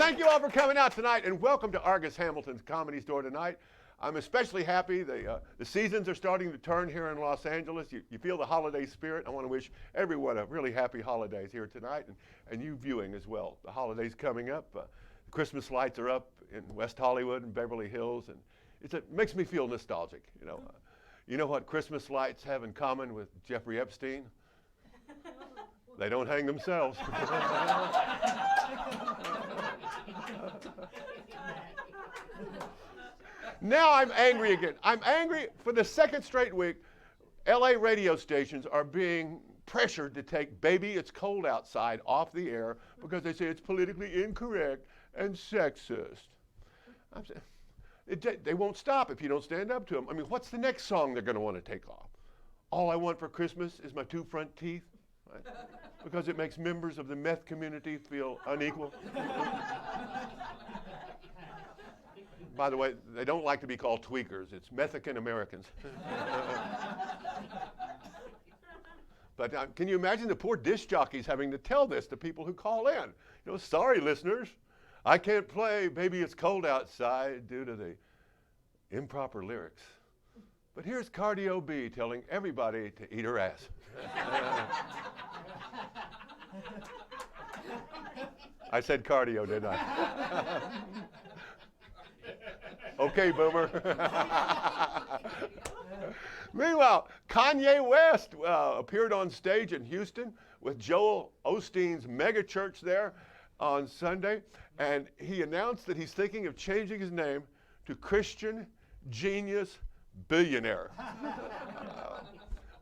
thank you all for coming out tonight, and welcome to Argus Hamilton's Comedy Store tonight. I'm especially happy the seasons are starting to turn here in Los Angeles. You feel the holiday spirit. I want to wish everyone a really happy holidays here tonight, and you viewing as well. The holidays coming up. The Christmas lights are up in West Hollywood and Beverly Hills, and it makes me feel nostalgic. You know what Christmas lights have in common with Jeffrey Epstein? They don't hang themselves. Now I'm angry again. I'm angry for the second straight week. LA radio stations are being pressured to take Baby It's Cold Outside off the air because they say it's politically incorrect and sexist. I'm saying, they won't stop if you don't stand up to them. I mean, what's the next song they're going to want to take off? All I Want for Christmas is My Two Front Teeth, right? Because it makes members of the meth community feel unequal. By the way, they don't like to be called tweakers. It's Mexican Americans. But can you imagine the poor disc jockeys having to tell this to people who call in? Sorry, listeners, I can't play Baby It's Cold Outside due to the improper lyrics. But here's Cardio B telling everybody to eat her ass. I said cardio, didn't I? Okay, boomer. Meanwhile, Kanye West appeared on stage in Houston with Joel Osteen's mega church there on Sunday, and he announced that he's thinking of changing his name to Christian Genius Billionaire.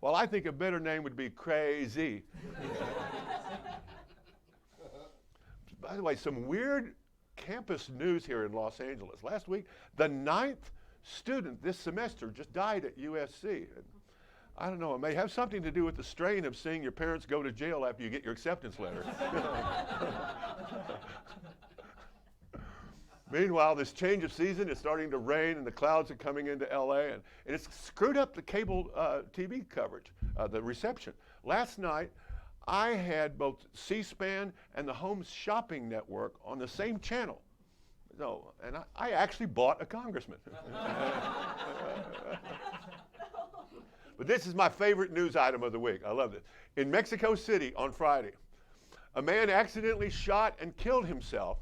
Well, I think a better name would be Crazy. By the way, some weird campus news here in Los Angeles. Last week, the 9th student this semester just died at USC. And I don't know, it may have something to do with the strain of seeing your parents go to jail after you get your acceptance letter. Meanwhile, this change of season is starting to rain and the clouds are coming into LA, and it's screwed up the cable TV coverage, the reception. Last night, I had both C-SPAN and the Home Shopping Network on the same channel. And I actually bought a congressman. But this is my favorite news item of the week. I love this. In Mexico City on Friday, a man accidentally shot and killed himself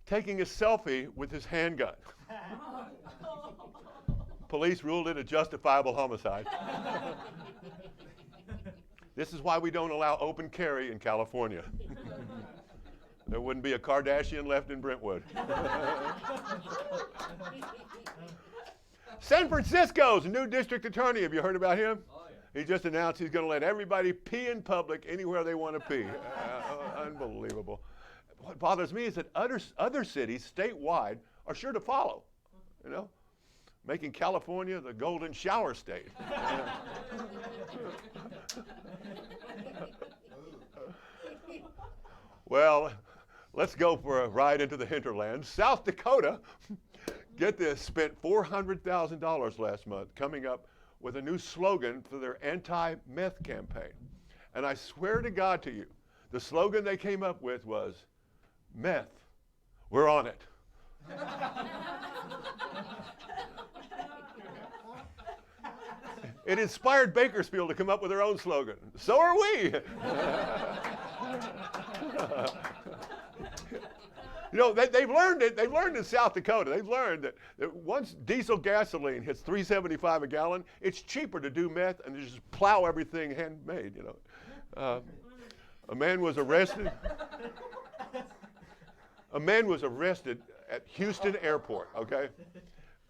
taking a selfie with his handgun. Police ruled it a justifiable homicide. This is why we don't allow open carry in California. There wouldn't be a Kardashian left in Brentwood. San Francisco's new district attorney, have you heard about him? Oh, yeah. He just announced he's going to let everybody pee in public anywhere they want to pee. Unbelievable. What bothers me is that other cities statewide are sure to follow, making California the golden shower state. Well, let's go for a ride into the hinterland. South Dakota, get this, spent $400,000 last month coming up with a new slogan for their anti-meth campaign. And I swear to God to you, the slogan they came up with was, "Meth, we're on it." It inspired Bakersfield to come up with their own slogan. So are we. They've learned it. They've learned in South Dakota. They've learned that once diesel gasoline hits $3.75 a gallon, it's cheaper to do meth and to just plow everything handmade. A man was arrested. A man was arrested at Houston Airport. Okay.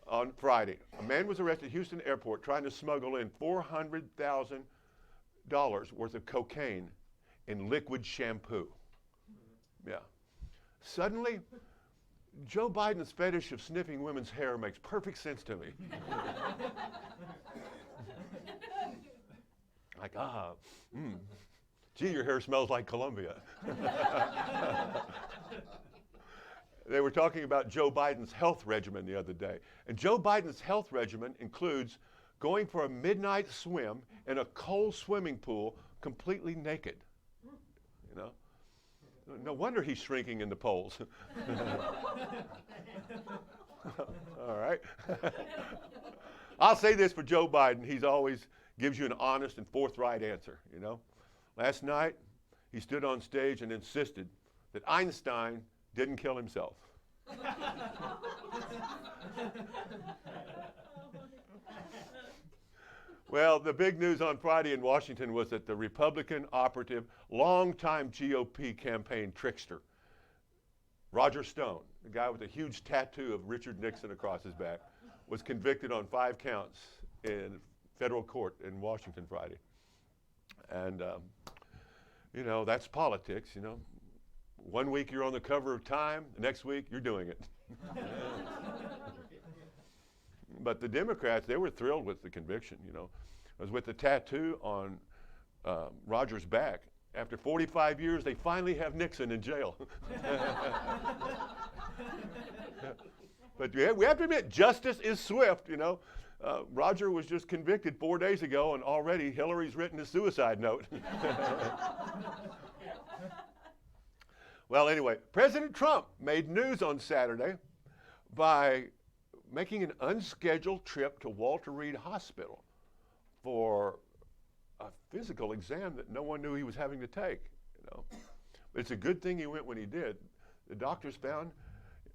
On Friday, a man was arrested at Houston Airport trying to smuggle in $400,000 worth of cocaine in liquid shampoo. Yeah. Suddenly, Joe Biden's fetish of sniffing women's hair makes perfect sense to me. Like, gee, your hair smells like Colombia. They were talking about Joe Biden's health regimen the other day. And Joe Biden's health regimen includes going for a midnight swim in a cold swimming pool completely naked. No wonder he's shrinking in the polls. All right. I'll say this for Joe Biden. He's always gives you an honest and forthright answer, you know. Last night, he stood on stage and insisted that Einstein didn't kill himself. Well, the big news on Friday in Washington was that the Republican operative, longtime GOP campaign trickster, Roger Stone, the guy with a huge tattoo of Richard Nixon across his back, was convicted on 5 counts in federal court in Washington Friday. And, you know, that's politics, you know. One week you're on the cover of Time, the next week you're doing it. But the Democrats, they were thrilled with the conviction, you know. It was with the tattoo on Roger's back. After 45 years, they finally have Nixon in jail. But we have to admit, justice is swift, you know. Roger was just convicted 4 days ago, and already Hillary's written a suicide note. Well, anyway, President Trump made news on Saturday by making an unscheduled trip to Walter Reed Hospital for a physical exam that no one knew he was having to take, you know. But it's a good thing he went when he did. The doctors found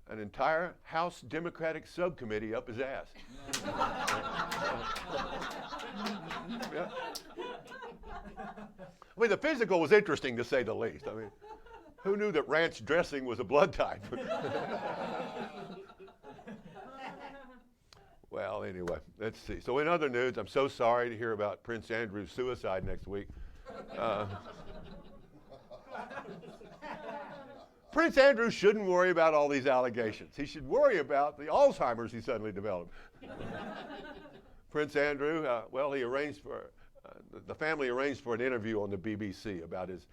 an entire House Democratic subcommittee up his ass. Yeah. I mean, the physical was interesting, to say the least. I mean, who knew that ranch dressing was a blood type? Well, anyway, let's see. So in other news, I'm so sorry to hear about Prince Andrew's suicide next week. Prince Andrew shouldn't worry about all these allegations. He should worry about the Alzheimer's he suddenly developed. Prince Andrew, well, he arranged for, the family arranged for an interview on the BBC about his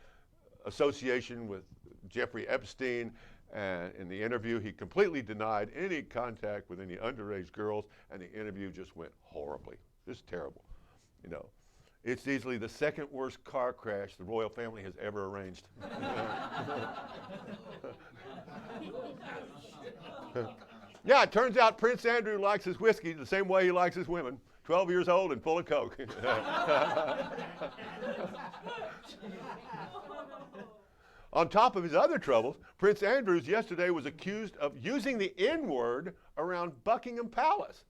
association with Jeffrey Epstein. And in the interview, he completely denied any contact with any underage girls, and the interview just went horribly. Just terrible, you know. It's easily the second worst car crash the royal family has ever arranged. Yeah, it turns out Prince Andrew likes his whiskey the same way he likes his women, 12 years old and full of coke. On top of his other troubles, Prince Andrew yesterday was accused of using the N-word around Buckingham Palace.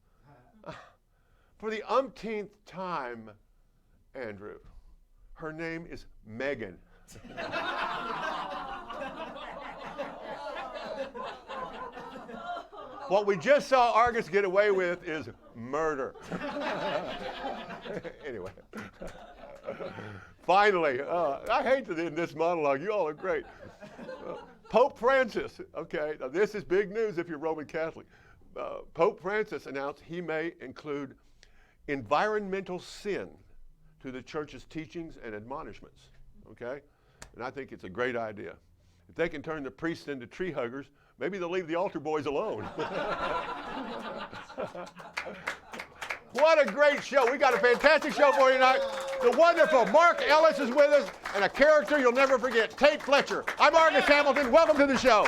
For the umpteenth time, Andrew. Her name is Meghan. What we just saw Argus get away with is murder. Anyway. Finally, I hate to end this monologue. You all are great. Pope Francis, okay, now this is big news if you're Roman Catholic. Pope Francis announced he may include environmental sin to the church's teachings and admonishments, okay? And I think it's a great idea. If they can turn the priests into tree huggers, maybe they'll leave the altar boys alone. What a great show. We got a fantastic show for you tonight. The wonderful Mark Ellis is with us, and a character you'll never forget, Tate Fletcher. I'm Argus Hamilton. Welcome to the show.